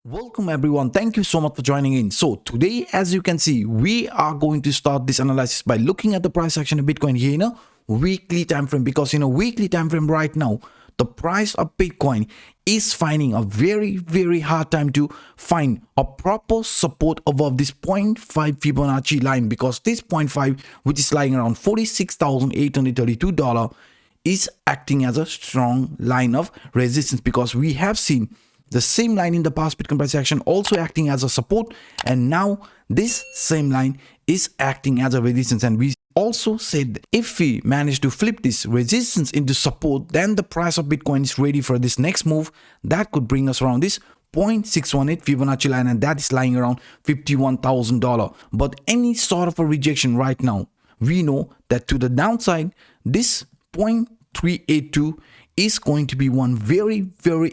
Welcome everyone. Thank you so much for joining in. So today, as you can see, we are going to start this analysis by looking at the price action of Bitcoin here in a weekly time frame, because in a weekly time frame right now, the price of Bitcoin is finding a very hard time to find a proper support above this 0.5 Fibonacci line, because this 0.5, which is lying around $46,832, is acting as a strong line of resistance, because we have seen the same line in the past Bitcoin price action also acting as a support, and now this same line is acting as a resistance. And we also said that if we manage to flip this resistance into support, then the price of Bitcoin is ready for this next move that could bring us around this 0.618 Fibonacci line, and that is lying around $51,000. But any sort of a rejection right now, we know that to the downside, this 0.382 is going to be one very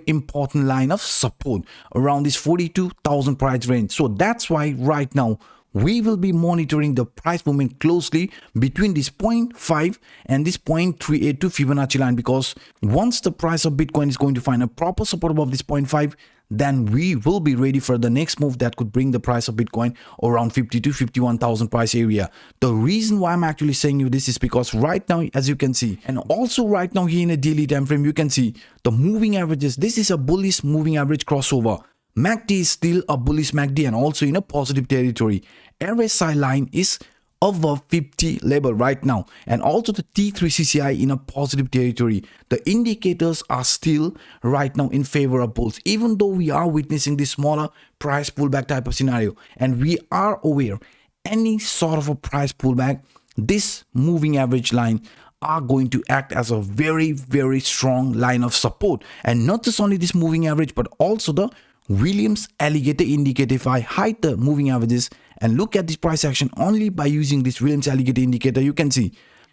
important line of support around this 42,000 price range. So that's why right now we will be monitoring the price movement closely between this 0.5 and this 0.382 Fibonacci line, because once the price of Bitcoin is going to find a proper support above this 0.5, then we will be ready for the next move that could bring the price of Bitcoin around 50 to 51,000 price area. The reason why I'm actually saying you this is because right now, as you can see, and also right now here in a daily time frame, you can see the moving averages. This is a bullish moving average crossover. MACD is still a bullish MACD and also in a positive territory. RSI line is above 50 level right now, and also the T3CCI in a positive territory. The indicators are still right now in favor of bulls, even though we are witnessing this smaller price pullback type of scenario, and we are aware any sort of a price pullback, this moving average line are going to act as a very strong line of support. And not just only this moving average, but also the Williams alligator indicator. If I hide the moving averages and look at this price action only by using this Williams alligator indicator, you can see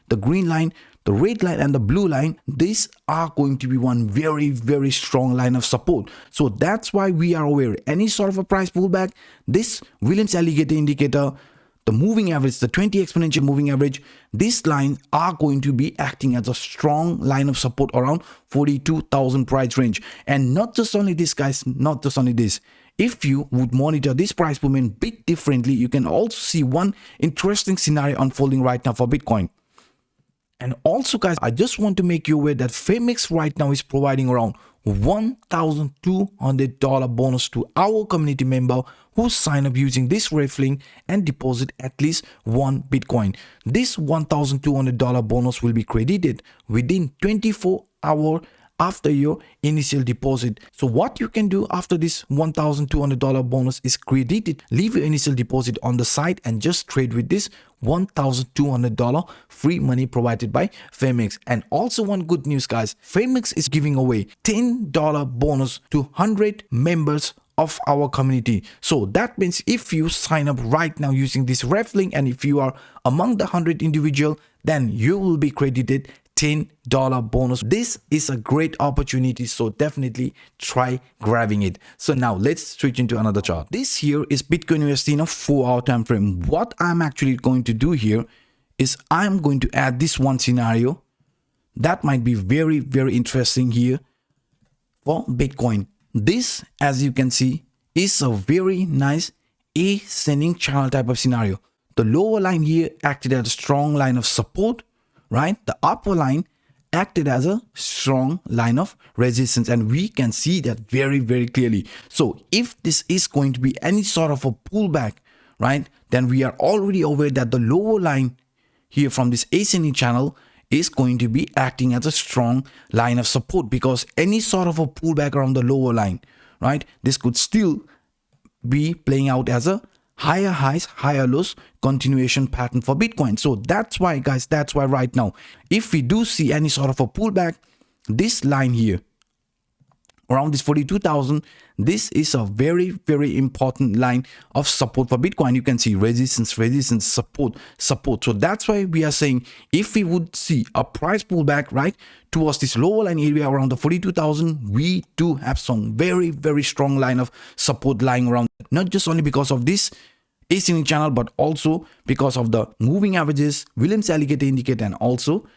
the green line, the red line and the blue line. These are going to be one very strong line of support. So that's why we are aware any sort of a price pullback, this Williams alligator indicator, the moving average, the 20 exponential moving average, these lines are going to be acting as a strong line of support around 42,000 price range. And not just only this, guys, not just only this. If you would monitor this price movement a bit differently, you can also see one interesting scenario unfolding right now for Bitcoin. And also, guys, I just want to make you aware that Phemex right now is providing around $1,200 bonus to our community member who sign up using this ref link and deposit at least one Bitcoin. This $1,200 bonus will be credited within 24 hours after your initial deposit. So what you can do after this $1,200 bonus is credited, leave your initial deposit on the side and just trade with this $1,200 free money provided by Phemex. And also one good news, guys, Phemex is giving away $10 bonus to 100 members of our community. So that means if you sign up right now using this ref link, and if you are among the 100 individual, then you will be credited $10 bonus. This is a great opportunity, so definitely try grabbing it. So now let's switch into another chart. This here is Bitcoin USD in a 4-hour time frame. What I'm actually going to do here is I'm going to add this one scenario that might be very interesting here for Bitcoin. This, as you can see, is a very nice ascending channel type of scenario. The lower line here acted as a strong line of support, right? The upper line acted as a strong line of resistance, and we can see that very clearly. So if this is going to be any sort of a pullback, right, then we are already aware that the lower line here from this ascending channel is going to be acting as a strong line of support, because any sort of a pullback around the lower line, right, this could still be playing out as a higher highs, higher lows continuation pattern for Bitcoin. So that's why, guys, that's why right now, if we do see any sort of a pullback, this line here around this 42,000, this is a very important line of support for Bitcoin. You can see resistance, support. So that's why we are saying if we would see a price pullback right towards this lower line area around the 42,000, we do have some very strong line of support lying around, not just only because of this ascending channel, but also because of the moving averages, Williams alligator indicator, and also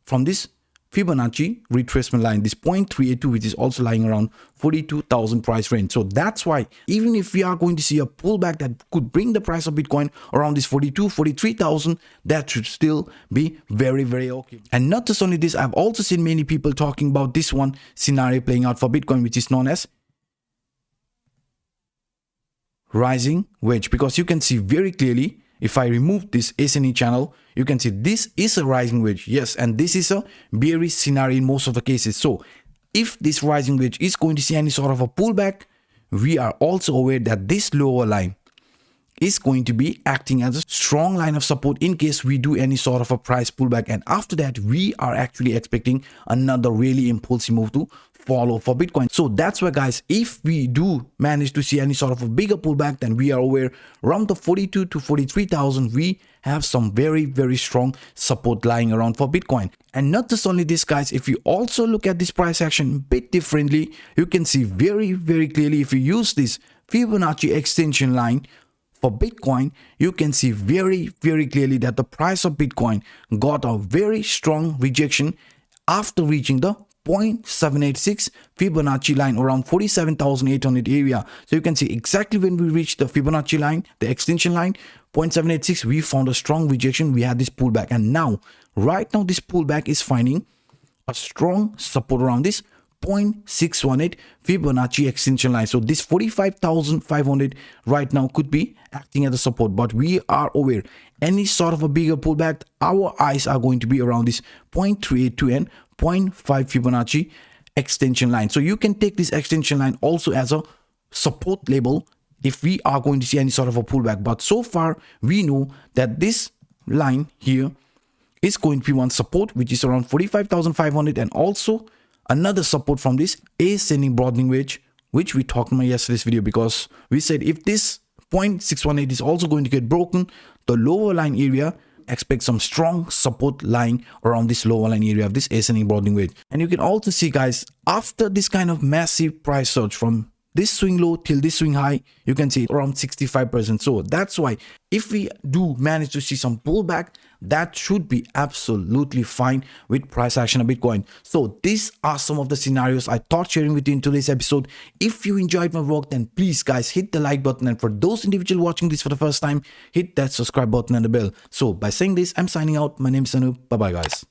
from this Fibonacci retracement line, this 0.382, which is also lying around 42,000 price range. So that's why even if we are going to see a pullback that could bring the price of Bitcoin around this 43,000, that should still be very, very okay. And not just only this, I've also seen many people talking about this one scenario playing out for Bitcoin, which is known as rising wedge, because you can see very clearly, if I remove this S&E channel, you can see this is a rising wedge. Yes, and this is a bearish scenario in most of the cases. So if this rising wedge is going to see any sort of a pullback, we are also aware that this lower line is going to be acting as a strong line of support in case we do any sort of a price pullback. And after that, we are actually expecting another really impulsive move to follow for Bitcoin. So that's why, guys, if we do manage to see any sort of a bigger pullback, then we are aware around the 42 to 43,000, we have some very, very strong support lying around for Bitcoin. And not just only this, guys, if you also look at this price action a bit differently, you can see very, very clearly, if you use this Fibonacci extension line for Bitcoin, you can see very, very clearly that the price of Bitcoin got a very strong rejection after reaching the 0.786 Fibonacci line around 47,800 area. So you can see exactly when we reached the Fibonacci line, the extension line, 0.786, we found a strong rejection. We had this pullback, and now, right now, this pullback is finding a strong support around this 0.618 Fibonacci extension line. So this 45,500 right now could be acting as a support, but we are aware any sort of a bigger pullback, our eyes are going to be around this 0.382 and 0.5 Fibonacci extension line. So you can take this extension line also as a support label if we are going to see any sort of a pullback. But so far, we know that this line here is going to be one support, which is around 45,500, and also another support from this ascending broadening wedge, which we talked about yesterday's video, because we said if this 0.618 is also going to get broken, the lower line area, expect some strong support lying around this lower line area of this ascending broadening wedge. And you can also see, guys, after this kind of massive price surge from this swing low till this swing high, you can see around 65%. So that's why if we do manage to see some pullback, that should be absolutely fine with price action of Bitcoin. So these are some of the scenarios I thought sharing with you in today's episode. If you enjoyed my work, then please, guys, hit the like button. And for those individuals watching this for the first time, hit that subscribe button and the bell. So by saying this, I'm signing out. My name is Anup. Bye-bye, guys.